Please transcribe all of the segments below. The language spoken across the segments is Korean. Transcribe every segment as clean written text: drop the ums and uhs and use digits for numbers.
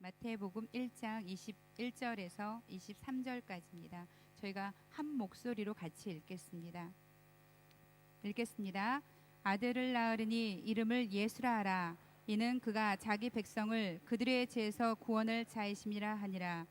마태복음 1장 21절에서 23절까지입니다. 저희가 한 목소리로 같이 읽겠습니다. 아들을 낳으리니 이름을 예수라 하라. 이는 그가 자기 백성을 그들의 죄에서 구원을 자이심이라 하니라.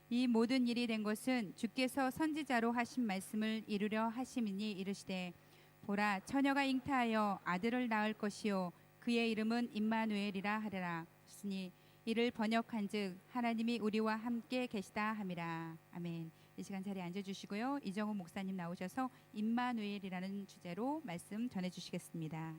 이 모든 일이 된 것은 주께서 선지자로 하신 말씀을 이루려 하심이니 이르시되 보라 처녀가 잉태하여 아들을 낳을 것이요 그의 이름은 임마누엘이라 하리라. 하시니 이를 번역한즉 하나님이 우리와 함께 계시다 함이라. 아멘. 이 시간 자리에 앉아주시고요. 이정훈 목사님 나오셔서 임마누엘이라는 주제로 말씀 전해주시겠습니다.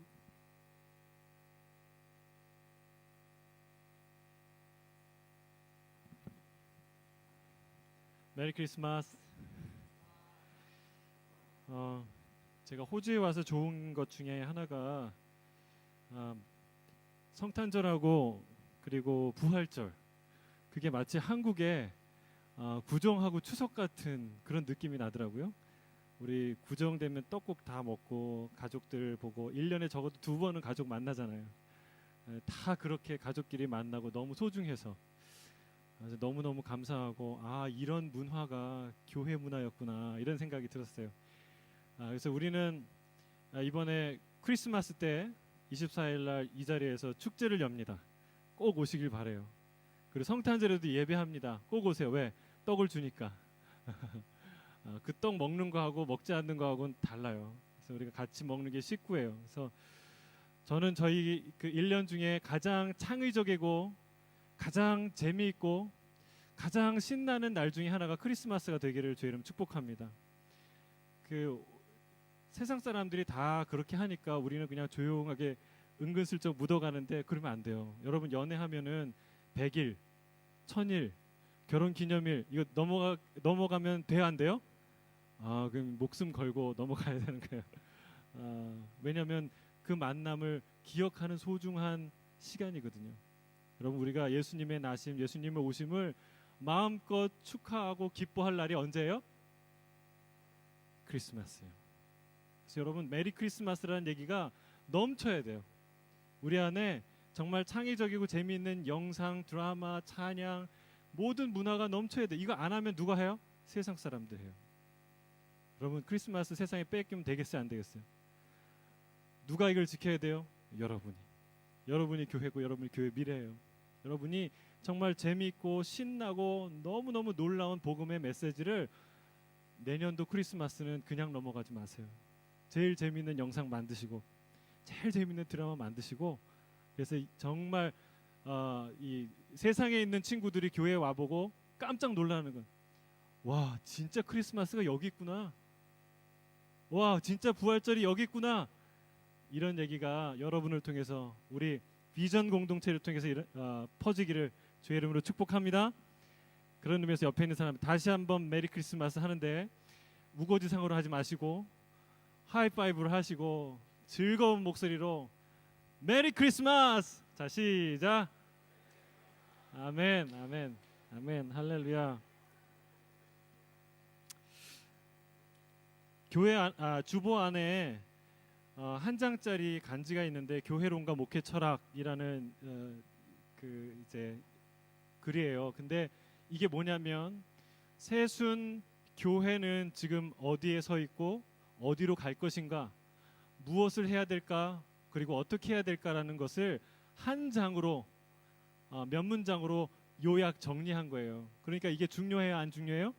메리 크리스마스. 제가 호주에 와서 좋은 것 중에 하나가 성탄절하고 그리고 부활절, 그게 마치 한국의 구정하고 추석 같은 그런 느낌이 나더라고요. 우리 구정되면 떡국 다 먹고 가족들 보고 1년에 적어도 2번은 가족 만나잖아요. 다 그렇게 가족끼리 만나고 너무 소중해서 너무너무 감사하고 이런 문화가 교회 문화였구나 이런 생각이 들었어요. 그래서 우리는 이번에 크리스마스 때 24일 날 이 자리에서 축제를 엽니다. 꼭 오시길 바래요. 그리고 성탄절에도 예배합니다. 꼭 오세요. 왜? 떡을 주니까. 그 떡 먹는 거하고 먹지 않는 거하고는 달라요. 그래서 우리가 같이 먹는 게 식구예요. 그래서 저는 저희 그 1년 중에 가장 창의적이고 가장 재미있고 가장 신나는 날 중에 하나가 크리스마스가 되기를 주의 이름 축복합니다. 그 세상 사람들이 다 그렇게 하니까 우리는 그냥 조용하게 은근슬쩍 묻어가는데 그러면 안 돼요. 여러분 연애하면은 100일, 1000일, 결혼기념일 이거 넘어가면 돼요, 안 돼요? 그럼 목숨 걸고 넘어가야 되는 거예요. 왜냐하면 그 만남을 기억하는 소중한 시간이거든요. 여러분 우리가 예수님의 나심, 예수님의 오심을 마음껏 축하하고 기뻐할 날이 언제예요? 크리스마스예요. 그래서 여러분 메리 크리스마스라는 얘기가 넘쳐야 돼요. 우리 안에 정말 창의적이고 재미있는 영상, 드라마, 찬양 모든 문화가 넘쳐야 돼. 이거 안 하면 누가 해요? 세상 사람들 해요. 여러분 크리스마스 세상에 뺏기면 되겠어요, 안 되겠어요? 누가 이걸 지켜야 돼요? 여러분이 교회고 여러분이 교회 미래예요. 여러분이 정말 재미있고 신나고 너무너무 놀라운 복음의 메시지를 내년도 크리스마스는 그냥 넘어가지 마세요. 제일 재미있는 영상 만드시고 제일 재미있는 드라마 만드시고 그래서 정말 이 세상에 있는 친구들이 교회에 와보고 깜짝 놀라는 건 와 진짜 크리스마스가 여기 있구나, 와 진짜 부활절이 여기 있구나, 이런 얘기가 여러분을 통해서 우리 비전 공동체를 통해서 퍼지기를 주의 이름으로 축복합니다. 그런 의미에서 옆에 있는 사람 다시 한번 메리 크리스마스 하는데 우거지상으로 하지 마시고 하이파이브를 하시고 즐거운 목소리로 메리 크리스마스. 자 시작. 아멘 아멘 아멘 할렐루야. 교회 주보 안에 한 장짜리 간지가 있는데 교회론과 목회 철학이라는 그 이제 글이에요. 근데 이게 뭐냐면 새순 교회는 지금 어디에 서 있고 어디로 갈 것인가, 무엇을 해야 될까, 그리고 어떻게 해야 될까라는 것을 한 장으로 몇 문장으로 요약 정리한 거예요. 그러니까 이게 중요해요, 안 중요해요?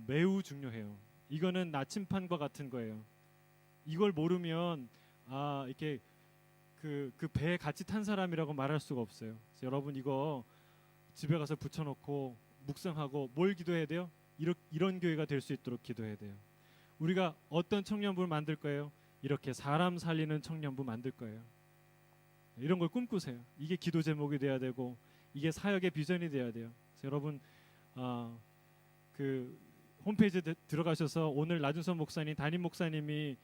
매우 중요해요. 이거는 나침판과 같은 거예요. 이걸 모르면 이렇게 그 배에 같이 탄 사람이라고 말할 수가 없어요. 그래서 여러분 이거 집에 가서 붙여놓고 묵상하고 뭘 기도해야 돼요? 이런 교회가 될 수 있도록 기도해야 돼요. 우리가 어떤 청년부를 만들 거예요? 이렇게 사람 살리는 청년부 만들 거예요. 이런 걸 꿈꾸세요. 이게 기도 제목이 돼야 되고 이게 사역의 비전이 돼야 돼요. 그래서 여러분 그 홈페이지에 들어가셔서 오늘 나준선 목사님, 담임 목사님이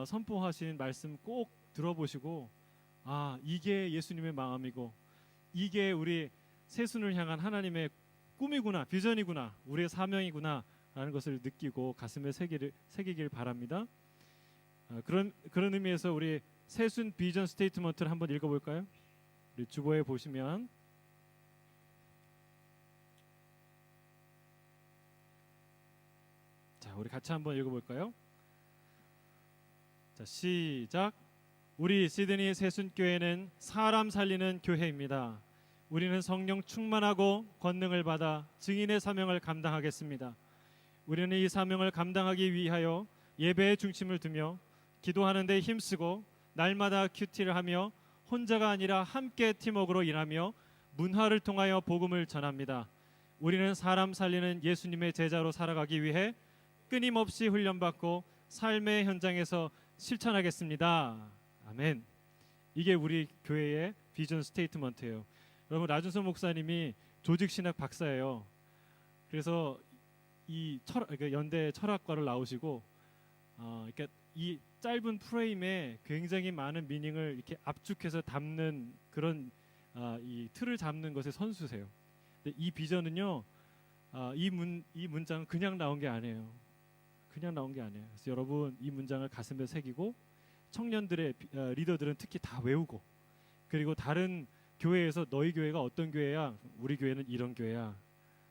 선포하신 말씀 꼭 들어보시고 이게 예수님의 마음이고 이게 우리 새순을 향한 하나님의 꿈이구나, 비전이구나, 우리의 사명이구나 라는 것을 느끼고 가슴에 새기길 바랍니다. 그런 의미에서 우리 새순 비전 스테이트먼트를 한번 읽어볼까요? 우리 주보에 보시면 우리 같이 한번 읽어볼까요? 자, 시작. 우리 시드니 새순교회는 사람 살리는 교회입니다. 우리는 성령 충만하고 권능을 받아 증인의 사명을 감당하겠습니다. 우리는 이 사명을 감당하기 위하여 예배에 중심을 두며 기도하는 데 힘쓰고 날마다 큐티를 하며 혼자가 아니라 함께 팀워크로 일하며 문화를 통하여 복음을 전합니다. 우리는 사람 살리는 예수님의 제자로 살아가기 위해 끊임없이 훈련받고 삶의 현장에서 실천하겠습니다. 아멘. 이게 우리 교회의 비전 스테이트먼트예요. 여러분, 라준서 목사님이 조직신학 박사예요. 그래서 그러니까 연대 철학과를 나오시고 그러니까 이 짧은 프레임에 굉장히 많은 미닝을 이렇게 압축해서 담는 그런 이 틀을 잡는 것의 선수세요. 근데 이 비전은요, 이 문장은 그냥 나온 게 아니에요. 그냥 나온 게 아니에요. 그래서 여러분, 이 문장을 가슴에 새기고 청년들의 리더들은 특히 다 외우고, 그리고 다른 교회에서 너희 교회가 어떤 교회야, 우리 교회는 이런 교회야,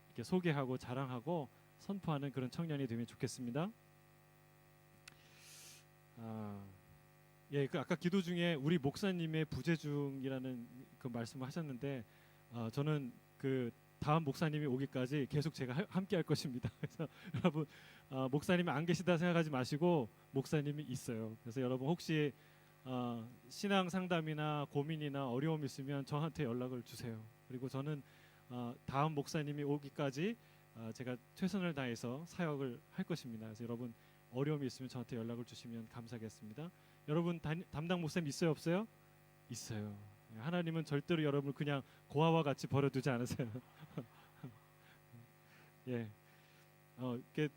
이렇게 소개하고 자랑하고 선포하는 그런 청년이 되면 좋겠습니다. 예, 그 아까 기도 중에 우리 목사님의 부재중이라는 그 말씀을 하셨는데, 저는 그 다음 목사님이 오기까지 계속 제가 함께 할 것입니다. 그래서 여러분, 목사님이 안 계시다 생각하지 마시고 목사님이 있어요. 그래서 여러분 혹시 신앙 상담이나 고민이나 어려움 있으면 저한테 연락을 주세요. 그리고 저는 다음 목사님이 오기까지 제가 최선을 다해서 사역을 할 것입니다. 그래서 여러분 어려움이 있으면 저한테 연락을 주시면 감사하겠습니다. 여러분 담당 목사님 있어요, 없어요? 있어요. 하나님은 절대로 여러분을 그냥 고아와 같이 버려두지 않으세요. 예, 이게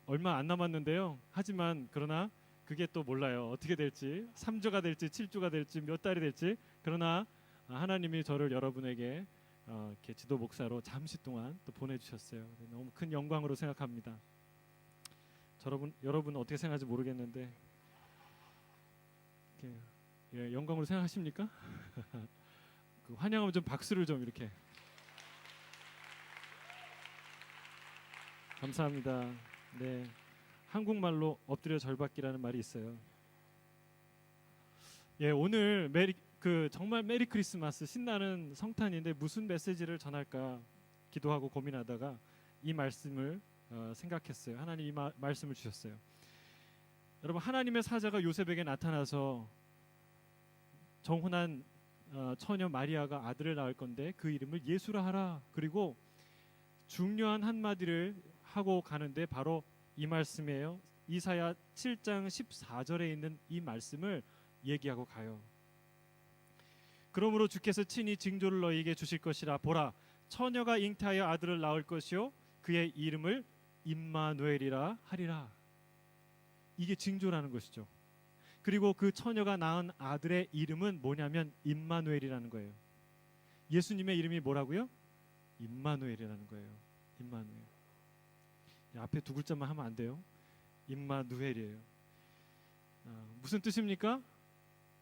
얼마 안 남았는데요. 하지만 그러나 그게 또 몰라요. 어떻게 될지, 3주가 될지 7주가 될지 몇 달이 될지. 그러나 하나님이 저를 여러분에게 이렇게 지도 목사로 잠시 동안 또 보내주셨어요. 너무 큰 영광으로 생각합니다. 여러분 어떻게 생각하는지 모르겠는데 예, 영광으로 생각하십니까? 그 환영하면 좀 박수를 좀 이렇게. 감사합니다. 네, 한국말로 엎드려 절받기라는 말이 있어요. 예, 오늘 정말 메리 크리스마스 신나는 성탄인데 무슨 메시지를 전할까 기도하고 고민하다가 이 말씀을 생각했어요. 하나님 이 말씀을 주셨어요. 여러분, 하나님의 사자가 요셉에게 나타나서 정혼한 처녀 마리아가 아들을 낳을 건데 그 이름을 예수라 하라. 그리고 중요한 한마디를 하고 가는데 바로 이 말씀이에요. 이사야 7장 14절에 있는 이 말씀을 얘기하고 가요. 그러므로 주께서 친히 징조를 너희에게 주실 것이라. 보라, 처녀가 잉태하여 아들을 낳을 것이요 그의 이름을 임마누엘이라 하리라. 이게 징조라는 것이죠. 그리고 그 처녀가 낳은 아들의 이름은 뭐냐면 임마누엘이라는 거예요. 예수님의 이름이 뭐라고요? 임마누엘이라는 거예요. 임마누엘. 앞에 두 글자만 하면 안 돼요. 임마누엘이에요. 무슨 뜻입니까?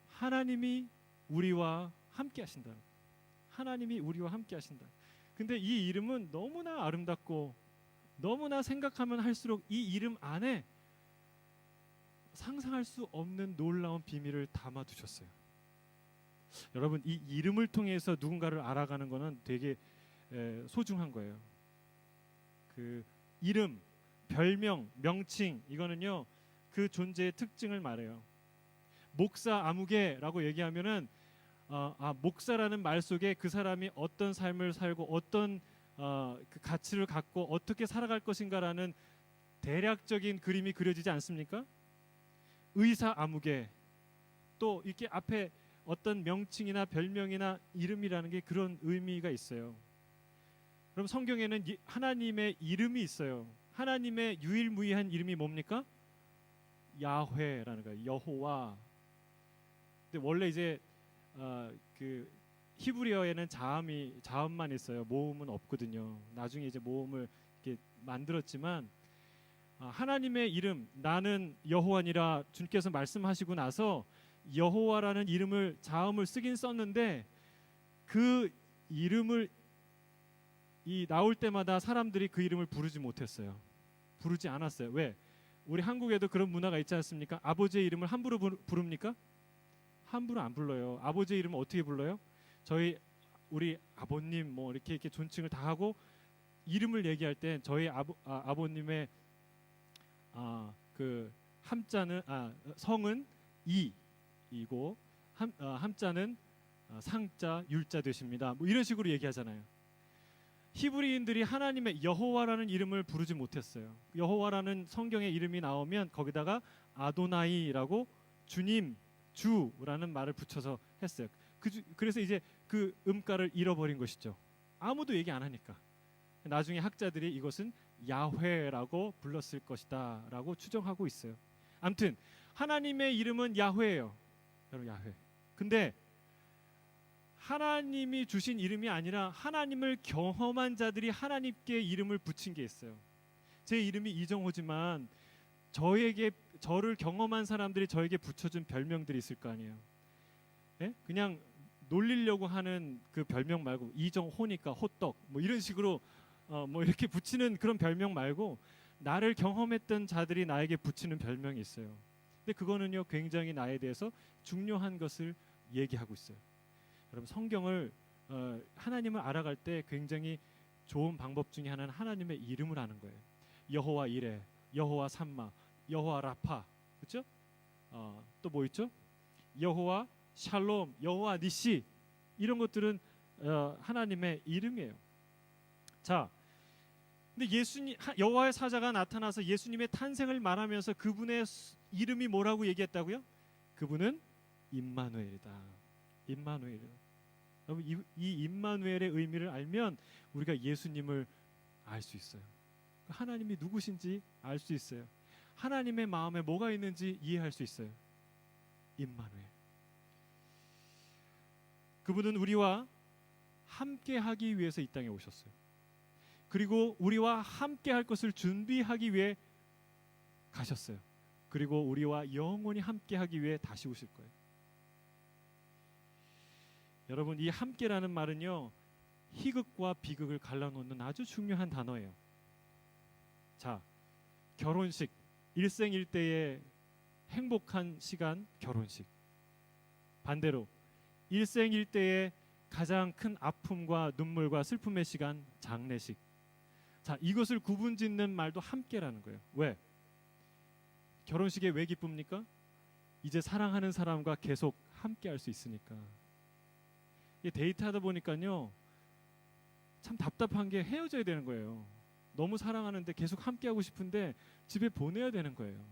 하나님이 우리와 함께 하신다. 하나님이 우리와 함께 하신다. 근데 이 이름은 너무나 아름답고 너무나 생각하면 할수록 이 이름 안에 상상할 수 없는 놀라운 비밀을 담아 두셨어요. 여러분, 이 이름을 통해서 누군가를 알아가는 것은 되게 소중한 거예요. 그 이름, 별명, 명칭, 이거는요 그 존재의 특징을 말해요. 목사 아무개라고 얘기하면은 목사라는 말 속에 그 사람이 어떤 삶을 살고 어떤 그 가치를 갖고 어떻게 살아갈 것인가라는 대략적인 그림이 그려지지 않습니까? 의사 아무개, 또 이렇게 앞에 어떤 명칭이나 별명이나 이름이라는 게 그런 의미가 있어요. 그럼 성경에는 하나님의 이름이 있어요. 하나님의 유일무이한 이름이 뭡니까? 야훼라는 거예요. 여호와. 근데 원래 이제 그 히브리어에는 자음만 있어요. 모음은 없거든요. 나중에 이제 모음을 이렇게 만들었지만 하나님의 이름, 나는 여호와니라 주께서 말씀하시고 나서 여호와라는 이름을 자음을 쓰긴 썼는데 그 이름을 나올 때마다 사람들이 그 이름을 부르지 못했어요. 부르지 않았어요. 왜? 우리 한국에도 그런 문화가 있지 않습니까? 아버지의 이름을 함부로 부릅니까? 함부로 안 불러요. 아버지의 이름을 어떻게 불러요? 우리 아버님 뭐 이렇게 존칭을 다 하고 이름을 얘기할 때 저희 아버님의 그 함자는 성은 이이고 함자는 상자 율자 되십니다. 뭐 이런 식으로 얘기하잖아요. 히브리인들이 하나님의 여호와라는 이름을 부르지 못했어요. 여호와라는 성경의 이름이 나오면 거기다가 아도나이라고 주님, 주라는 말을 붙여서 했어요. 그래서 이제 그 음가를 잃어버린 것이죠. 아무도 얘기 안 하니까. 나중에 학자들이 이것은 야훼라고 불렀을 것이다라고 추정하고 있어요. 아무튼 하나님의 이름은 야훼예요. 여러분 야훼. 근데 하나님이 주신 이름이 아니라 하나님을 경험한 자들이 하나님께 이름을 붙인 게 있어요. 제 이름이 이정호지만 저를 경험한 사람들이 저에게 붙여준 별명들이 있을 거 아니에요. 예? 그냥 놀리려고 하는 그 별명 말고 이정호니까 호떡 뭐 이런 식으로 뭐 이렇게 붙이는 그런 별명 말고 나를 경험했던 자들이 나에게 붙이는 별명이 있어요. 근데 그거는요 굉장히 나에 대해서 중요한 것을 얘기하고 있어요. 여러분 성경을 하나님을 알아갈 때 굉장히 좋은 방법 중에 하나는 하나님의 이름을 아는 거예요. 여호와 이레, 여호와 삼마, 여호와 라파, 그렇죠? 또 뭐 있죠? 여호와 샬롬, 여호와 니시 이런 것들은 하나님의 이름이에요. 자, 근데 여호와의 사자가 나타나서 예수님의 탄생을 말하면서 그분의 이름이 뭐라고 얘기했다고요? 그분은 임마누엘이다. 임마누엘. 여러분 이 임마누엘의 의미를 알면 우리가 예수님을 알 수 있어요. 하나님이 누구신지 알 수 있어요. 하나님의 마음에 뭐가 있는지 이해할 수 있어요. 임마누엘. 그분은 우리와 함께하기 위해서 이 땅에 오셨어요. 그리고 우리와 함께할 것을 준비하기 위해 가셨어요. 그리고 우리와 영원히 함께하기 위해 다시 오실 거예요. 여러분 이 함께라는 말은요 희극과 비극을 갈라놓는 아주 중요한 단어예요. 자, 결혼식, 일생일대의 행복한 시간 결혼식. 반대로 일생일대의 가장 큰 아픔과 눈물과 슬픔의 시간 장례식. 자, 이것을 구분짓는 말도 함께라는 거예요. 왜? 결혼식에 왜 기쁩니까? 이제 사랑하는 사람과 계속 함께할 수 있으니까. 데이트하다 보니까요 참 답답한 게 헤어져야 되는 거예요. 너무 사랑하는데 계속 함께하고 싶은데 집에 보내야 되는 거예요.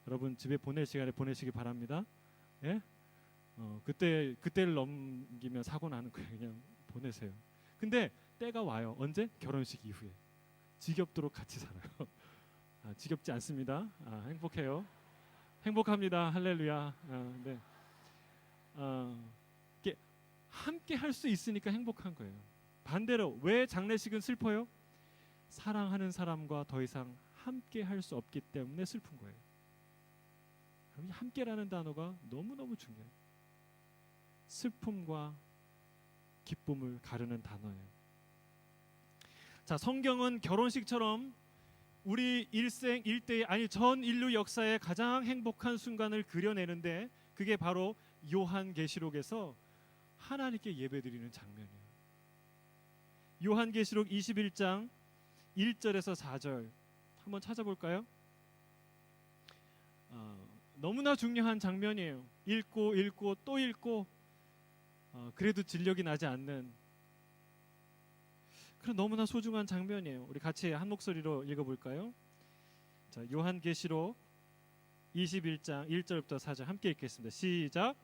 여러분 집에 보낼 시간에 보내시기 바랍니다. 예? 그때를 넘기면 사고 나는 거예요. 그냥 보내세요. 근데 때가 와요. 언제? 결혼식 이후에. 지겹도록 같이 살아요. 지겹지 않습니다. 행복해요. 행복합니다. 할렐루야. 네. 함께 할 수 있으니까 행복한 거예요. 반대로 왜 장례식은 슬퍼요? 사랑하는 사람과 더 이상 함께 할 수 없기 때문에 슬픈 거예요. 함께라는 단어가 너무너무 중요해요. 슬픔과 기쁨을 가르는 단어예요. 자, 성경은 결혼식처럼 우리 일생 일대의 전 인류 역사의 가장 행복한 순간을 그려내는데 그게 바로 요한계시록에서 하나님께 예배드리는 장면이에요. 요한계시록 21장 1절에서 4절 한번 찾아볼까요? 너무나 중요한 장면이에요. 읽고 또 읽고 그래도 진력이 나지 않는 그런 너무나 소중한 장면이에요. 우리 같이 한 목소리로 읽어볼까요? 자, 요한계시록 21장 1절부터 4절 함께 읽겠습니다. 시작.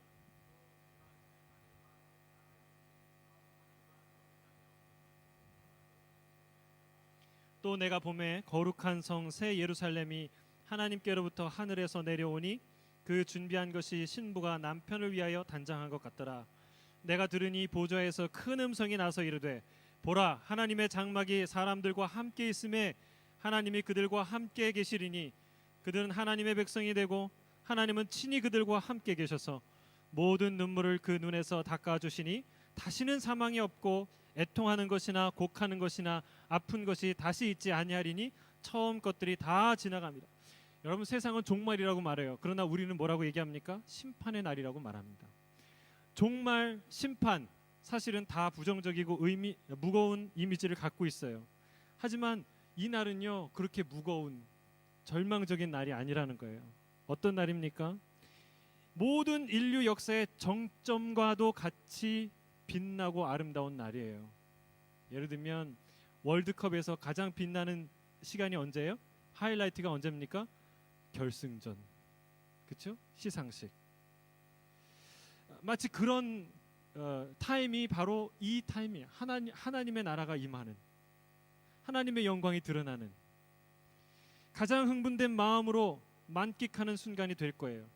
또 내가 보매 거룩한 성 새 예루살렘이 하나님께로부터 하늘에서 내려오니 그 준비한 것이 신부가 남편을 위하여 단장한 것 같더라. 내가 들으니 보좌에서 큰 음성이 나서 이르되 보라 하나님의 장막이 사람들과 함께 있음에 하나님이 그들과 함께 계시리니 그들은 하나님의 백성이 되고 하나님은 친히 그들과 함께 계셔서 모든 눈물을 그 눈에서 닦아주시니 다시는 사망이 없고 애통하는 것이나 곡하는 것이나 아픈 것이 다시 있지 아니하리니 처음 것들이 다 지나갑니다. 여러분, 세상은 종말이라고 말해요. 그러나 우리는 뭐라고 얘기합니까? 심판의 날이라고 말합니다. 종말, 심판, 사실은 다 부정적이고 무거운 이미지를 갖고 있어요. 하지만 이 날은요, 그렇게 무거운 절망적인 날이 아니라는 거예요. 어떤 날입니까? 모든 인류 역사의 정점과도 같이 빛나고 아름다운 날이에요. 예를 들면 월드컵에서 가장 빛나는 시간이 언제예요? 하이라이트가 언제입니까? 결승전, 그렇죠? 시상식. 마치 그런 타임이 바로 이 타임이에요. 하나님의 나라가 임하는, 하나님의 영광이 드러나는, 가장 흥분된 마음으로 만끽하는 순간이 될 거예요.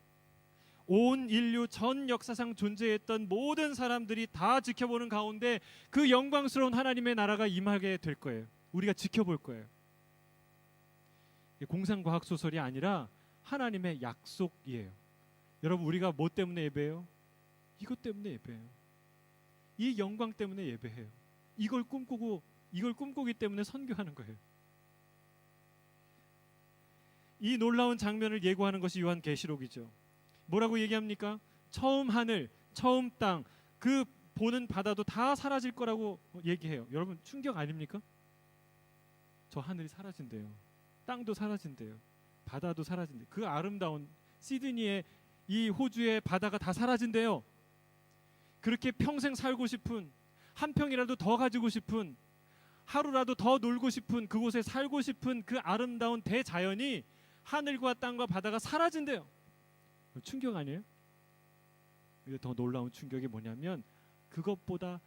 온 인류 전 역사상 존재했던 모든 사람들이 다 지켜보는 가운데 그 영광스러운 하나님의 나라가 임하게 될 거예요. 우리가 지켜볼 거예요. 공상과학 소설이 아니라 하나님의 약속이에요. 여러분, 우리가 뭐 때문에 예배해요? 이것 때문에 예배해요. 이 영광 때문에 예배해요. 이걸 꿈꾸기 때문에 선교하는 거예요. 이 놀라운 장면을 예고하는 것이 요한계시록이죠. 뭐라고 얘기합니까? 처음 하늘, 처음 땅, 그 보는 바다도 다 사라질 거라고 얘기해요. 여러분, 충격 아닙니까? 저 하늘이 사라진대요. 땅도 사라진대요. 바다도 사라진대요. 그 아름다운 시드니의 이 호주의 바다가 다 사라진대요. 그렇게 평생 살고 싶은, 한 평이라도 더 가지고 싶은, 하루라도 더 놀고 싶은, 그곳에 살고 싶은 그 아름다운 대자연이, 하늘과 땅과 바다가 사라진대요. 충격 아니에요? 근데 더 놀라운 충격이 뭐냐면 그것보다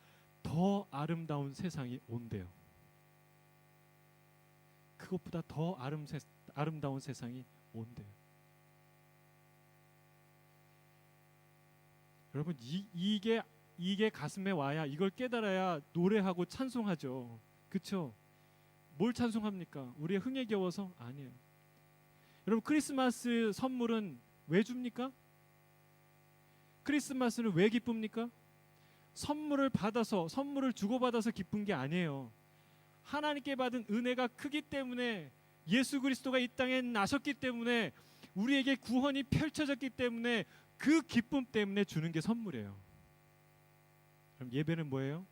더 아름다운 세상이 온대요. 그것보다 더 아름다운 세상이 온대요. 여러분, 이게 가슴에 와야, 이걸 깨달아야 노래하고 찬송하죠. 그렇죠? 뭘 찬송합니까? 우리의 흥에 겨워서? 아니에요. 여러분, 크리스마스 선물은 왜 줍니까? 크리스마스는 왜 기쁩니까? 선물을 주고받아서 기쁜 게 아니에요. 하나님께 받은 은혜가 크기 때문에, 예수 그리스도가 이 땅에 나셨기 때문에, 우리에게 구원이 펼쳐졌기 때문에, 그 기쁨 때문에 주는 게 선물이에요. 그럼 예배는 뭐예요?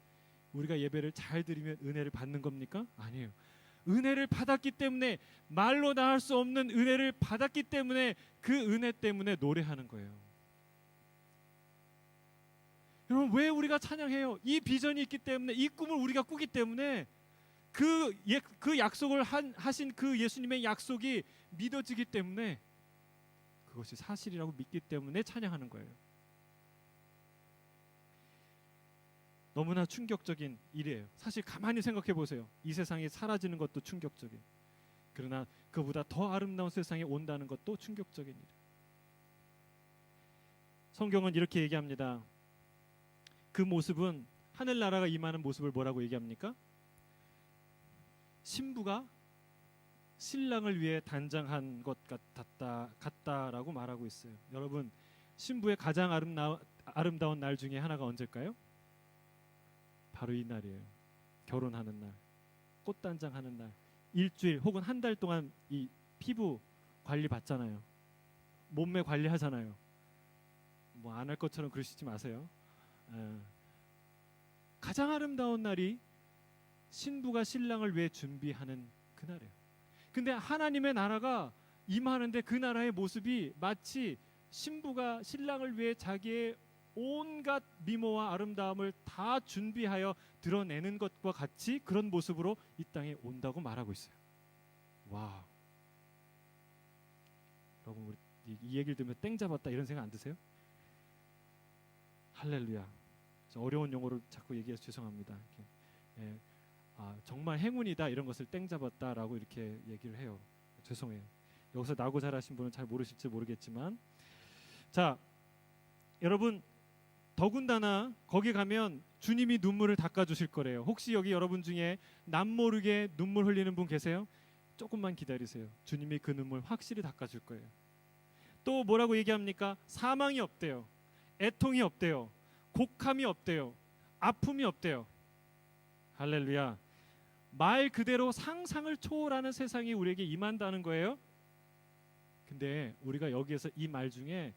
우리가 예배를 잘 드리면 은혜를 받는 겁니까? 아니에요. 은혜를 받았기 때문에, 말로 다 할 수 없는 은혜를 받았기 때문에, 그 은혜 때문에 노래하는 거예요. 여러분, 왜 우리가 찬양해요? 이 비전이 있기 때문에, 이 꿈을 우리가 꾸기 때문에, 그 약속을 하신 그 예수님의 약속이 믿어지기 때문에, 그것이 사실이라고 믿기 때문에 찬양하는 거예요. 너무나 충격적인 일이에요. 사실 가만히 생각해 보세요. 이 세상이 사라지는 것도 충격적이에요. 그러나 그보다 더 아름다운 세상이 온다는 것도 충격적인 일이에요. 성경은 이렇게 얘기합니다. 그 모습은, 하늘나라가 임하는 모습을 뭐라고 얘기합니까? 신부가 신랑을 위해 단장한 것 같다라고 말하고 있어요. 여러분, 신부의 가장 아름다운 날 중에 하나가 언제일까요? 바로 이 날이에요. 결혼하는 날, 꽃단장하는 날, 일주일 혹은 한 달 동안 이 피부 관리 받잖아요. 몸매 관리하잖아요. 뭐 안 할 것처럼 그러시지 마세요. 가장 아름다운 날이 신부가 신랑을 위해 준비하는 그날이에요. 근데 하나님의 나라가 임하는데 그 나라의 모습이 마치 신부가 신랑을 위해 자기의 온갖 미모와 아름다움을 다 준비하여 드러내는 것과 같이 그런 모습으로 이 땅에 온다고 말하고 있어요. 와, 여러분, 우리 이 얘기를 들으면 땡 잡았다 이런 생각 안 드세요? 할렐루야. 어려운 용어를 자꾸 얘기해서 죄송합니다. 예, 정말 행운이다 이런 것을 땡 잡았다라고 이렇게 얘기를 해요. 죄송해요. 여기서 나고 자라신 분은 잘 모르실지 모르겠지만, 자, 여러분, 더군다나 거기 가면 주님이 눈물을 닦아주실 거래요. 혹시 여기 여러분 중에 남모르게 눈물 흘리는 분 계세요? 조금만 기다리세요. 주님이 그 눈물 확실히 닦아줄 거예요. 또 뭐라고 얘기합니까? 사망이 없대요. 애통이 없대요. 곡함이 없대요. 아픔이 없대요. 할렐루야. 말 그대로 상상을 초월하는 세상이 우리에게 임한다는 거예요. 근데 우리가 여기에서 이 말 중에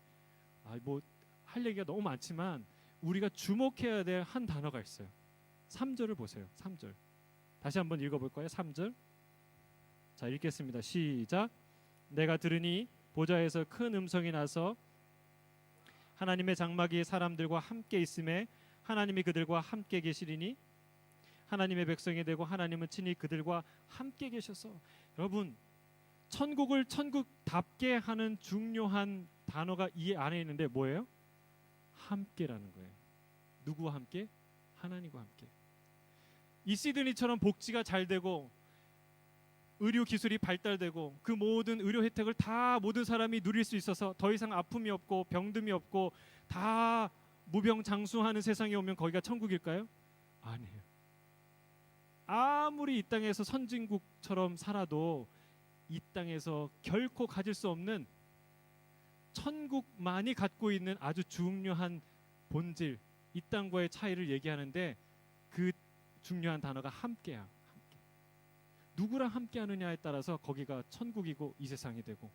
뭐 할 얘기가 너무 많지만 우리가 주목해야 될 한 단어가 있어요. 3절을 보세요. 3절. 다시 한번 읽어볼 거예요. 3절. 자, 읽겠습니다. 시작. 내가 들으니 보좌에서 큰 음성이 나서 하나님의 장막이 사람들과 함께 있음에 하나님이 그들과 함께 계시리니 하나님의 백성이 되고 하나님은 친히 그들과 함께 계셔서. 여러분, 천국을 천국답게 하는 중요한 단어가 이 안에 있는데 뭐예요? 함께라는 거예요. 누구와 함께? 하나님과 함께. 이 시드니처럼 복지가 잘 되고 의료 기술이 발달되고 그 모든 의료 혜택을 다 모든 사람이 누릴 수 있어서 더 이상 아픔이 없고 병듦이 없고 다 무병장수하는 세상이 오면 거기가 천국일까요? 아니에요. 아무리 이 땅에서 선진국처럼 살아도 이 땅에서 결코 가질 수 없는 천국만이 갖고 있는 아주 중요한 본질, 이 땅과의 차이를 얘기하는데 그 중요한 단어가 함께야. 함께. 누구랑 함께 하느냐에 따라서 거기가 천국이고 이 세상이 되고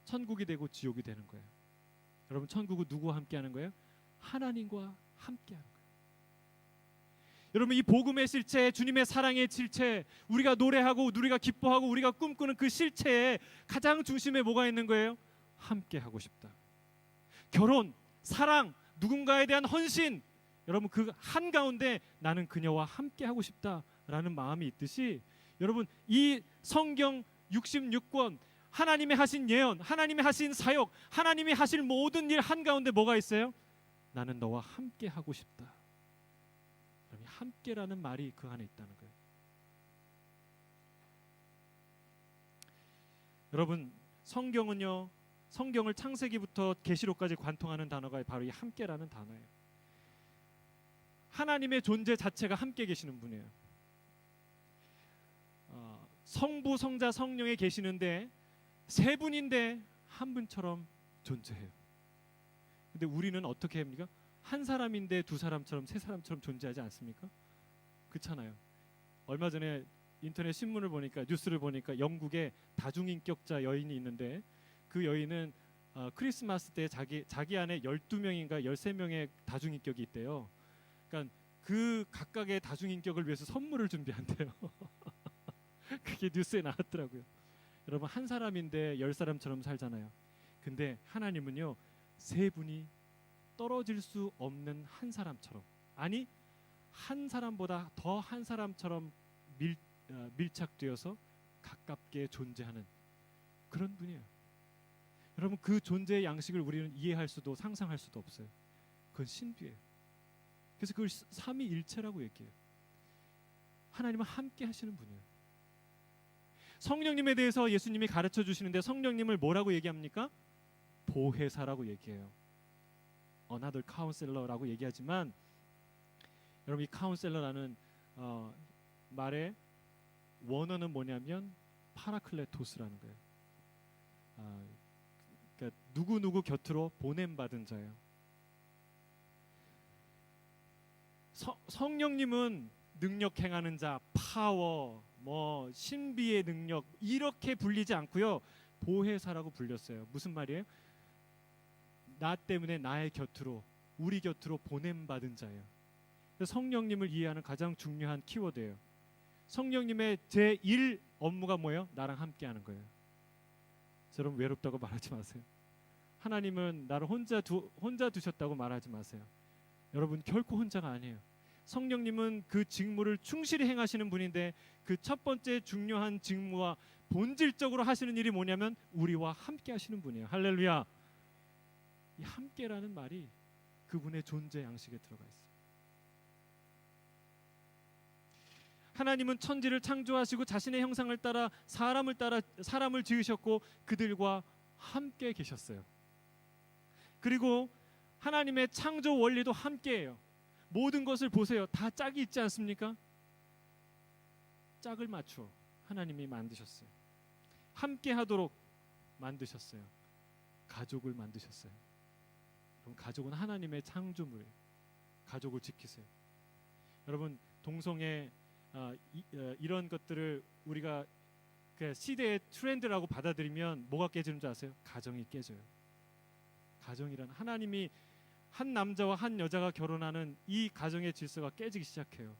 천국이 되고 지옥이 되는 거예요. 여러분, 천국은 누구와 함께 하는 거예요? 하나님과 함께 하는 거예요. 여러분, 이 복음의 실체, 주님의 사랑의 실체, 우리가 노래하고 우리가 기뻐하고 우리가 꿈꾸는 그 실체의 가장 중심에 뭐가 있는 거예요? 함께 하고 싶다. 결혼, 사랑, 누군가에 대한 헌신, 여러분 그 한가운데 나는 그녀와 함께 하고 싶다라는 마음이 있듯이 여러분 이 성경 66권 하나님이 하신 예언, 하나님이 하신 사역, 하나님이 하실 모든 일 한가운데 뭐가 있어요? 나는 너와 함께 하고 싶다. 함께라는 말이 그 안에 있다는 거예요. 여러분, 성경은요, 성경을 창세기부터 계시록까지 관통하는 단어가 바로 이 함께라는 단어예요. 하나님의 존재 자체가 함께 계시는 분이에요. 성부, 성자, 성령에 계시는데 세 분인데 한 분처럼 존재해요. 근데 우리는 어떻게 합니까? 한 사람인데 두 사람처럼 세 사람처럼 존재하지 않습니까? 그렇잖아요. 얼마 전에 인터넷 신문을 보니까 뉴스를 보니까 영국에 다중인격자 여인이 있는데 그 여인은 크리스마스 때 자기 안에 12명인가 13명의 다중인격이 있대요. 그러니까 그 각각의 다중인격을 위해서 선물을 준비한대요. 그게 뉴스에 나왔더라고요. 여러분, 한 사람인데 10사람처럼 살잖아요. 근데 하나님은요, 세 분이 떨어질 수 없는 한 사람처럼, 아니 한 사람보다 더 한 사람처럼 밀착되어서 가깝게 존재하는 그런 분이에요. 여러분, 그 존재의 양식을 우리는 이해할 수도 상상할 수도 없어요. 그건 신비예요. 그래서 그걸 삼위일체라고 얘기해요. 하나님은 함께 하시는 분이에요. 성령님에 대해서 예수님이 가르쳐 주시는데 성령님을 뭐라고 얘기합니까? 보혜사라고 얘기해요. Another counselor라고 얘기하지만 여러분, 이 counselor라는 말의 원어는 뭐냐면 파라클레토스라는 거예요. 그러니까 누구 곁으로 보냄받은 자예요. 성령님은 능력 행하는 자, 파워, 뭐 신비의 능력 이렇게 불리지 않고요, 보혜사라고 불렸어요. 무슨 말이에요? 나 때문에 나의 곁으로, 우리 곁으로 보냄받은 자예요. 그래서 성령님을 이해하는 가장 중요한 키워드예요. 성령님의 제1 업무가 뭐예요? 나랑 함께하는 거예요. 여러분, 외롭다고 말하지 마세요. 하나님은 나를 혼자 두셨다고 말하지 마세요. 여러분, 결코 혼자가 아니에요. 성령님은 그 직무를 충실히 행하시는 분인데 그 첫 번째 중요한 직무와 본질적으로 하시는 일이 뭐냐면 우리와 함께 하시는 분이에요. 할렐루야. 이 함께라는 말이 그분의 존재 양식에 들어가 있어요. 하나님은 천지를 창조하시고 자신의 형상을 따라 사람을 지으셨고 그들과 함께 계셨어요. 그리고 하나님의 창조 원리도 함께해요. 모든 것을 보세요. 다 짝이 있지 않습니까? 짝을 맞추어 하나님이 만드셨어요. 함께 하도록 만드셨어요. 가족을 만드셨어요. 그럼 가족은 하나님의 창조물이에요. 가족을 지키세요. 여러분, 동성애 이런 것들을 우리가 그 시대의 트렌드라고 받아들이면 뭐가 깨지는 줄 아세요? 가정이 깨져요. 가정이란 하나님이 한 남자와 한 여자가 결혼하는 이 가정의 질서가 깨지기 시작해요.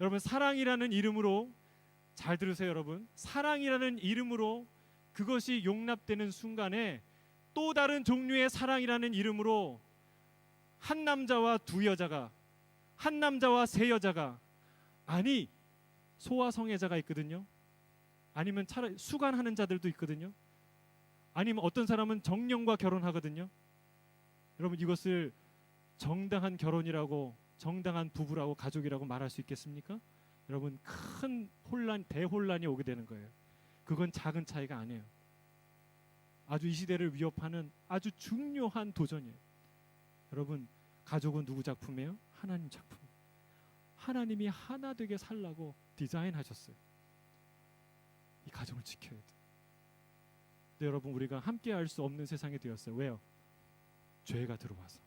여러분, 사랑이라는 이름으로, 잘 들으세요 여러분, 사랑이라는 이름으로 그것이 용납되는 순간에 또 다른 종류의 사랑이라는 이름으로 한 남자와 두 여자가, 한 남자와 세 여자가, 아니 소아성애자가 있거든요. 아니면 차라리 수간하는 자들도 있거든요. 아니면 어떤 사람은 정령과 결혼하거든요. 여러분, 이것을 정당한 결혼이라고, 정당한 부부라고, 가족이라고 말할 수 있겠습니까? 여러분, 큰 혼란, 대혼란이 오게 되는 거예요. 그건 작은 차이가 아니에요. 아주 이 시대를 위협하는 아주 중요한 도전이에요. 여러분, 가족은 누구 작품이에요? 하나님 작품. 하나님이 하나 되게 살라고 디자인하셨어요. 이 가정을 지켜야 돼. 근데 여러분, 우리가 함께 할 수 없는 세상이 되었어요. 왜요? 죄가 들어와서.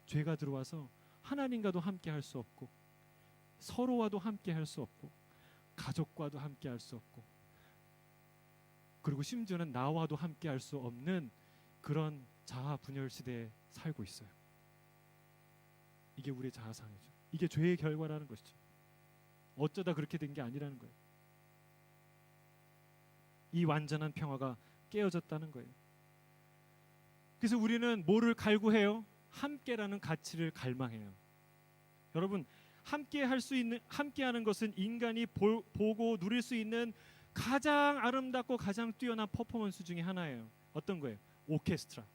죄가 들어와서 하나님과도 함께 할 수 없고, 서로와도 함께 할 수 없고, 가족과도 함께 할 수 없고, 그리고 심지어는 나와도 함께 할 수 없는 그런 자아 분열 시대에 살고 있어요. 이게 우리의 자아상이죠. 이게 죄의 결과라는 것이죠. 어쩌다 그렇게 된 게 아니라는 거예요. 이 완전한 평화가 깨어졌다는 거예요. 그래서 우리는 뭐를 갈구해요? 함께라는 가치를 갈망해요. 여러분, 함께 할 수 있는, 함께하는 것은 인간이 보고 누릴 수 있는 가장 아름답고 가장 뛰어난 퍼포먼스 중에 하나예요. 어떤 거예요? 오케스트라.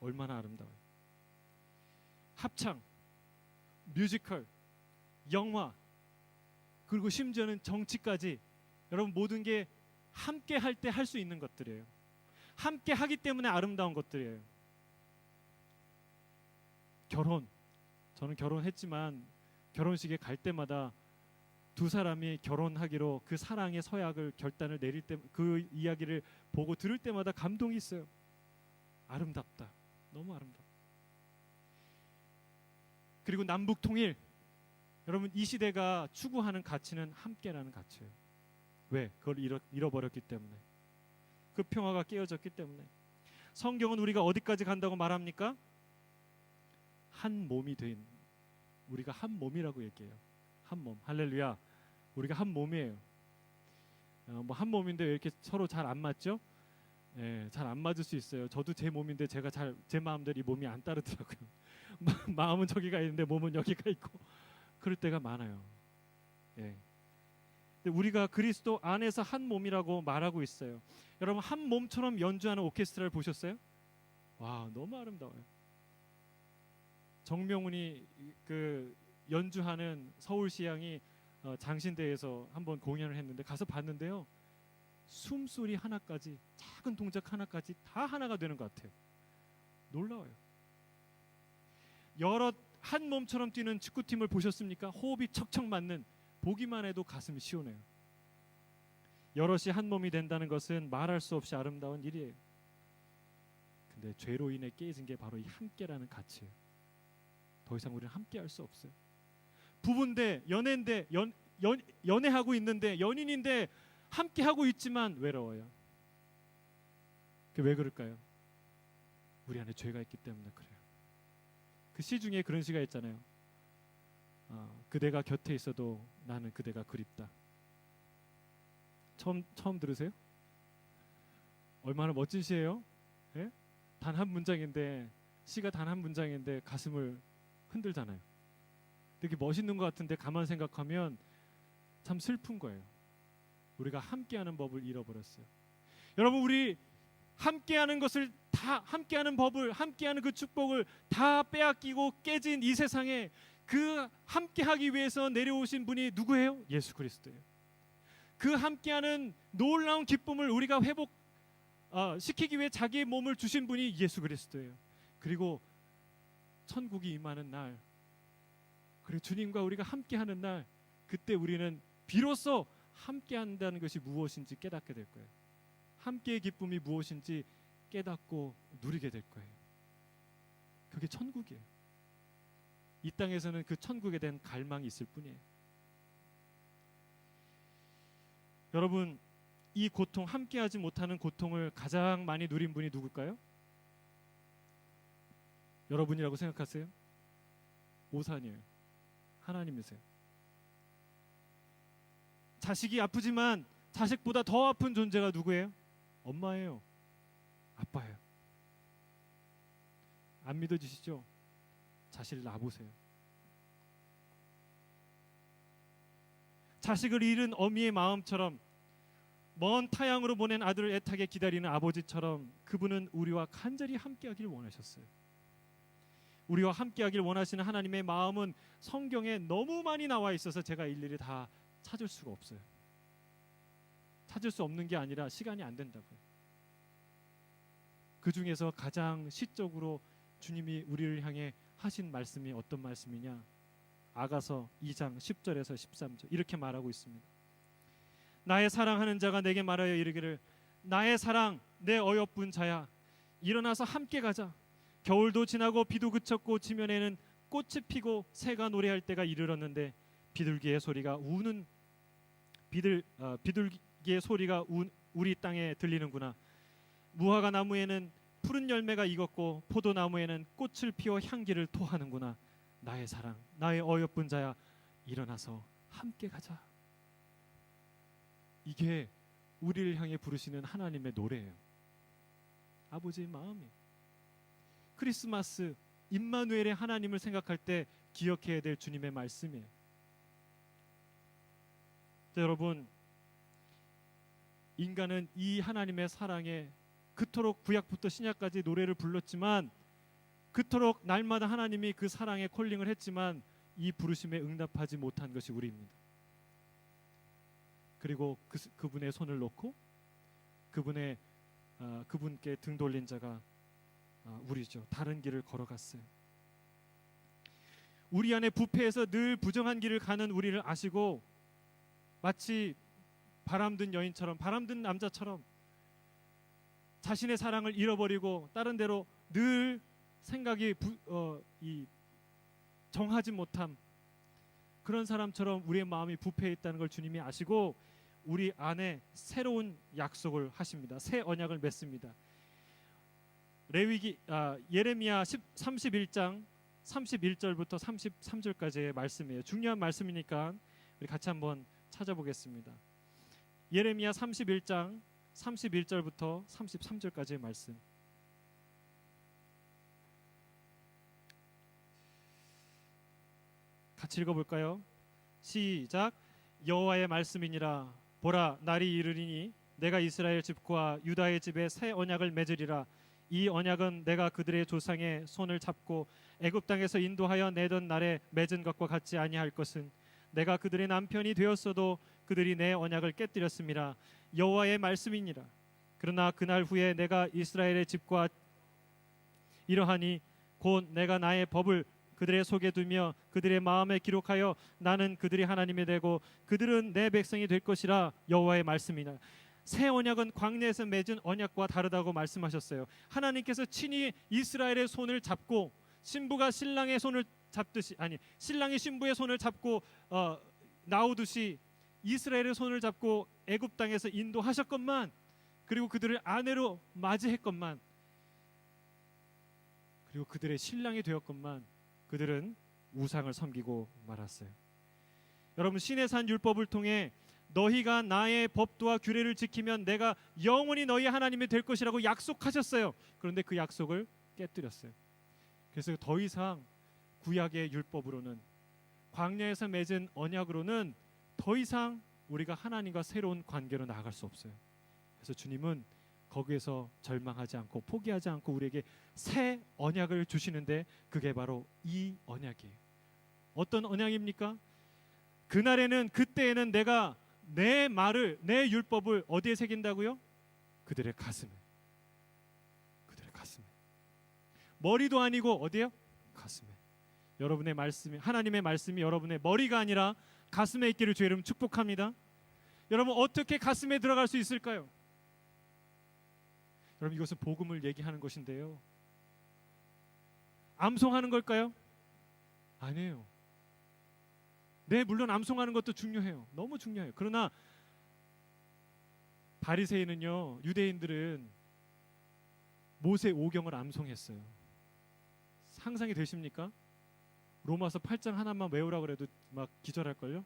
얼마나 아름다워요. 합창, 뮤지컬, 영화, 그리고 심지어는 정치까지, 여러분, 모든 게 함께 할 때 할 수 있는 것들이에요. 함께 하기 때문에 아름다운 것들이에요. 결혼, 저는 결혼했지만 결혼식에 갈 때마다 두 사람이 결혼하기로 그 사랑의 서약을, 결단을 내릴 때, 그 이야기를 보고 들을 때마다 감동이 있어요. 아름답다. 너무 아름답다. 그리고 남북 통일, 여러분, 이 시대가 추구하는 가치는 함께라는 가치예요. 왜? 그걸 잃어버렸기 때문에. 그 평화가 깨어졌기 때문에. 성경은 우리가 어디까지 간다고 말합니까? 한 몸이 된, 우리가 한 몸이라고 얘기해요. 한 몸. 할렐루야. 우리가 한 몸이에요. 뭐 한 몸인데 왜 이렇게 서로 잘 안 맞죠? 예, 잘 안 맞을 수 있어요. 저도 제 몸인데 제가 잘 제 마음대로 이 몸이 안 따르더라고요. 마음은 저기가 있는데 몸은 여기가 있고 그럴 때가 많아요. 예. 근데 우리가 그리스도 안에서 한 몸이라고 말하고 있어요. 여러분, 한 몸처럼 연주하는 오케스트라를 보셨어요? 와, 너무 아름다워요. 정명훈이 그 연주하는 서울시향이 장신대에서 한번 공연을 했는데 가서 봤는데요, 숨소리 하나까지, 작은 동작 하나까지 다 하나가 되는 것 같아요. 놀라워요. 여러 한 몸처럼 뛰는 축구팀을 보셨습니까? 호흡이 척척 맞는, 보기만 해도 가슴이 시원해요. 여럿이 한 몸이 된다는 것은 말할 수 없이 아름다운 일이에요. 근데 죄로 인해 깨진 게 바로 이 함께라는 가치예요. 더 이상 우리는 함께할 수 없어요. 부부인데, 연애인데, 연애하고 있는데, 연인인데 함께하고 있지만 외로워요. 그게 왜 그럴까요? 우리 안에 죄가 있기 때문에 그래요. 그 시 중에 그런 시가 있잖아요. 그대가 곁에 있어도 나는 그대가 그립다. 처음 들으세요? 얼마나 멋진 시예요? 예? 단 한 문장인데, 시가 단 한 문장인데 가슴을 흔들잖아요. 되게 멋있는 것 같은데 가만 생각하면 참 슬픈 거예요. 우리가 함께하는 법을 잃어버렸어요. 여러분, 우리 함께하는 것을 다, 함께하는 법을, 함께하는 그 축복을 다 빼앗기고 깨진 이 세상에 그 함께하기 위해서 내려오신 분이 누구예요? 예수 그리스도예요. 그 함께하는 놀라운 기쁨을 우리가 시키기 위해 자기의 몸을 주신 분이 예수 그리스도예요. 그리고 천국이 임하는 날, 그리고 주님과 우리가 함께하는 날, 그때 우리는 비로소 함께한다는 것이 무엇인지 깨닫게 될 거예요. 함께의 기쁨이 무엇인지 깨닫고 누리게 될 거예요. 그게 천국이에요. 이 땅에서는 그 천국에 대한 갈망이 있을 뿐이에요. 여러분, 이 고통, 함께하지 못하는 고통을 가장 많이 누린 분이 누굴까요? 여러분이라고 생각하세요? 오산이에요. 하나님이세요. 자식이 아프지만 자식보다 더 아픈 존재가 누구예요? 엄마예요. 아빠예요. 안 믿어지시죠? 자식을 낳아보세요. 자식을 잃은 어미의 마음처럼, 먼 타향으로 보낸 아들을 애타게 기다리는 아버지처럼 그분은 우리와 간절히 함께하길 원하셨어요. 우리와 함께하길 원하시는 하나님의 마음은 성경에 너무 많이 나와 있어서 제가 일일이 다 찾을 수가 없어요. 찾을 수 없는 게 아니라 시간이 안 된다고요. 그 중에서 가장 시적으로 주님이 우리를 향해 하신 말씀이 어떤 말씀이냐? 아가서 2장 10절에서 13절 이렇게 말하고 있습니다. 나의 사랑하는 자가 내게 말하여 이르기를 나의 사랑 내 어여쁜 자야 일어나서 함께 가자. 겨울도 지나고 비도 그쳤고 지면에는 꽃이 피고 새가 노래할 때가 이르렀는데 비둘기의 소리가 우리 땅에 들리는구나. 무화과 나무에는 푸른 열매가 익었고 포도나무에는 꽃을 피워 향기를 토하는구나. 나의 사랑 나의 어여쁜 자야 일어나서 함께 가자. 이게 우리를 향해 부르시는 하나님의 노래예요. 아버지의 마음이에요. 크리스마스 임마누엘의 하나님을 생각할 때 기억해야 될 주님의 말씀이에요. 자, 여러분, 인간은 이 하나님의 사랑에 그토록 구약부터 신약까지 노래를 불렀지만, 그토록 날마다 하나님이 그 사랑에 콜링을 했지만 이 부르심에 응답하지 못한 것이 우리입니다. 그리고 그분의 손을 놓고 그분께 등 돌린 자가 우리죠. 다른 길을 걸어갔어요. 우리 안에 부패해서 늘 부정한 길을 가는 우리를 아시고 마치 바람든 여인처럼, 바람든 남자처럼 자신의 사랑을 잃어버리고 다른 데로 늘 생각이 정하지 못함, 그런 사람처럼 우리의 마음이 부패해 있다는 걸 주님이 아시고 우리 안에 새로운 약속을 하십니다. 새 언약을 맺습니다. 예레미야 31장 31절부터 33절까지의 말씀이에요. 중요한 말씀이니까 우리 같이 한번 찾아보겠습니다. 예레미야 31장 31절부터 33절까지의 말씀. 같이 읽어볼까요? 시작. 여호와의 말씀이니라. 보라, 날이 이르리니 내가 이스라엘 집과 유다의 집에 새 언약을 맺으리라. 이 언약은 내가 그들의 조상의 손을 잡고 애굽 땅에서 인도하여 내던 날에 맺은 것과 같지 아니할 것은 내가 그들의 남편이 되었어도 그들이 내 언약을 깨뜨렸음이라. 여호와의 말씀이니라. 그러나 그날 후에 내가 이스라엘의 집과 이러하니 곧 내가 나의 법을 그들의 속에 두며 그들의 마음에 기록하여 나는 그들이 하나님이 되고 그들은 내 백성이 될 것이라. 여호와의 말씀이니라. 새 언약은 광야에서 맺은 언약과 다르다고 말씀하셨어요. 하나님께서 친히 이스라엘의 손을 잡고, 신부가 신랑의 손을 잡듯이, 아니 신랑이 신부의 손을 잡고 나오듯이 이스라엘의 손을 잡고 애굽 땅에서 인도하셨건만, 그리고 그들을 아내로 맞이했건만, 그리고 그들의 신랑이 되었건만 그들은 우상을 섬기고 말았어요. 여러분, 시내산 율법을 통해 너희가 나의 법도와 규례를 지키면 내가 영원히 너희 하나님이 될 것이라고 약속하셨어요. 그런데 그 약속을 깨뜨렸어요. 그래서 더 이상 구약의 율법으로는, 광야에서 맺은 언약으로는 더 이상 우리가 하나님과 새로운 관계로 나아갈 수 없어요. 그래서 주님은 거기에서 절망하지 않고 포기하지 않고 우리에게 새 언약을 주시는데, 그게 바로 이 언약이에요. 어떤 언약입니까? 그때에는 내가 내 말을, 내 율법을 어디에 새긴다고요? 그들의 가슴에. 그들의 가슴에. 머리도 아니고 어디요? 가슴에. 여러분의 말씀이, 하나님의 말씀이 여러분의 머리가 아니라 가슴에 있기를 주의 이름 축복합니다. 여러분, 어떻게 가슴에 들어갈 수 있을까요? 여러분, 이것은 복음을 얘기하는 것인데요, 암송하는 걸까요? 아니에요. 네, 물론 암송하는 것도 중요해요. 너무 중요해요. 그러나 바리새인은요, 유대인들은 모세 오경을 암송했어요. 상상이 되십니까? 로마서 8장 하나만 외우라 그래도 막 기절할걸요?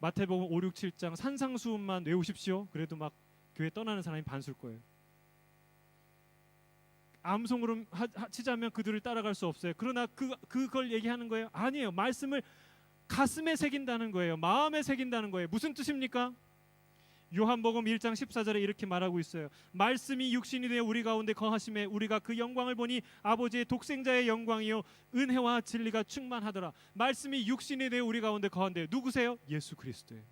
마태복음 5, 6, 7장 산상수훈만 외우십시오. 그래도 막 교회 떠나는 사람이 반수일 거예요. 암송으로 치자면 그들을 따라갈 수 없어요. 그러나 그걸 얘기하는 거예요? 아니에요. 말씀을 가슴에 새긴다는 거예요. 마음에 새긴다는 거예요. 무슨 뜻입니까? 요한복음 1장 14절에 이렇게 말하고 있어요. 말씀이 육신이 되어 우리 가운데 거하심에 우리가 그 영광을 보니 아버지의 독생자의 영광이요 은혜와 진리가 충만하더라. 말씀이 육신이 되어 우리 가운데 거한대요. 누구세요? 예수 그리스도예요.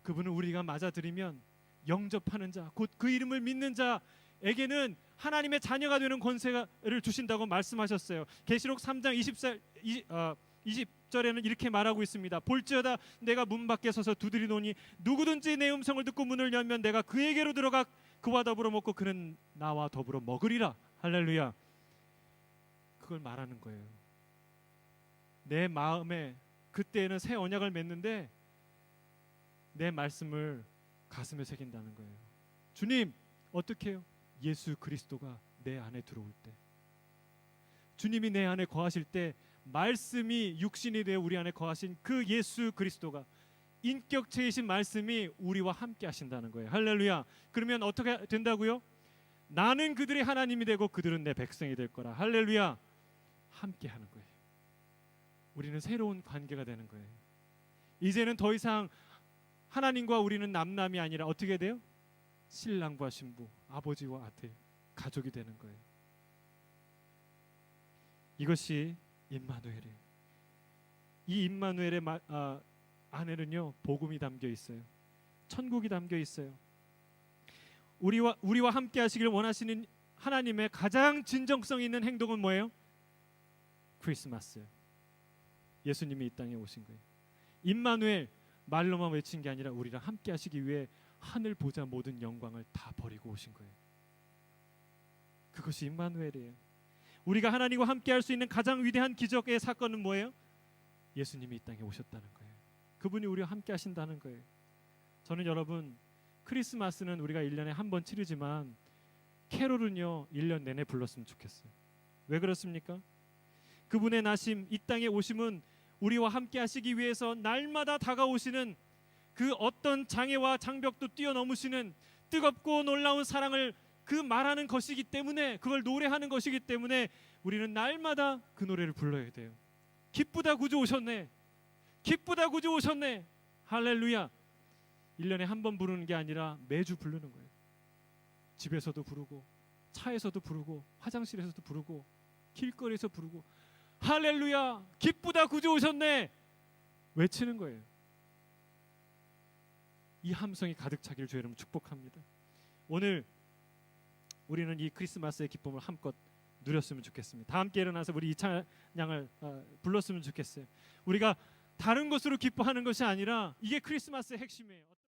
그분을 우리가 맞아들이면 영접하는 자, 곧 그 이름을 믿는 자에게는 하나님의 자녀가 되는 권세를 주신다고 말씀하셨어요. 계시록 3장 20절에는 이렇게 말하고 있습니다. 볼지어다 내가 문 밖에 서서 두드리노니 누구든지 내 음성을 듣고 문을 열면 내가 그에게로 들어가 그와 더불어 먹고 그는 나와 더불어 먹으리라. 할렐루야. 그걸 말하는 거예요. 내 마음에 그때는 새 언약을 맺는데 내 말씀을 가슴에 새긴다는 거예요. 주님 어떻게 해요? 예수 그리스도가 내 안에 들어올 때, 주님이 내 안에 거하실 때, 말씀이 육신이 되어 우리 안에 거하신 그 예수 그리스도가, 인격체이신 말씀이 우리와 함께 하신다는 거예요. 할렐루야. 그러면 어떻게 된다고요? 나는 그들의 하나님이 되고 그들은 내 백성이 될 거라. 할렐루야. 함께 하는 거예요. 우리는 새로운 관계가 되는 거예요. 이제는 더 이상 하나님과 우리는 남남이 아니라 어떻게 돼요? 신랑과 신부, 아버지와 아들, 가족이 되는 거예요. 이것이 임마누엘이에요. 이 임마누엘의 안에는요 복음이 담겨 있어요. 천국이 담겨 있어요. 우리와 함께 하시길 원하시는 하나님의 가장 진정성 있는 행동은 뭐예요? 크리스마스예요. 예수님이 이 땅에 오신 거예요. 임마누엘 말로만 외친 게 아니라 우리랑 함께 하시기 위해 하늘 보좌 모든 영광을 다 버리고 오신 거예요. 그것이 임마누엘이에요. 우리가 하나님과 함께 할 수 있는 가장 위대한 기적의 사건은 뭐예요? 예수님이 이 땅에 오셨다는 거예요. 그분이 우리와 함께 하신다는 거예요. 저는 여러분, 크리스마스는 우리가 1년에 한 번 치르지만 캐롤은요 1년 내내 불렀으면 좋겠어요. 왜 그렇습니까? 그분의 나심, 이 땅에 오심은 우리와 함께 하시기 위해서 날마다 다가오시는 그 어떤 장애와 장벽도 뛰어넘으시는 뜨겁고 놀라운 사랑을 그 말하는 것이기 때문에, 그걸 노래하는 것이기 때문에 우리는 날마다 그 노래를 불러야 돼요. 기쁘다 구주 오셨네. 기쁘다 구주 오셨네. 할렐루야. 1년에 한 번 부르는 게 아니라 매주 부르는 거예요. 집에서도 부르고, 차에서도 부르고, 화장실에서도 부르고, 길거리에서 부르고, 할렐루야 기쁘다 구주 오셨네 외치는 거예요. 이 함성이 가득 차기를 주의 이름으로 축복합니다. 오늘 우리는 이 크리스마스의 기쁨을 한껏 누렸으면 좋겠습니다. 다 함께 일어나서 우리 이 찬양을 불렀으면 좋겠어요. 우리가 다른 것으로 기뻐하는 것이 아니라 이게 크리스마스의 핵심이에요.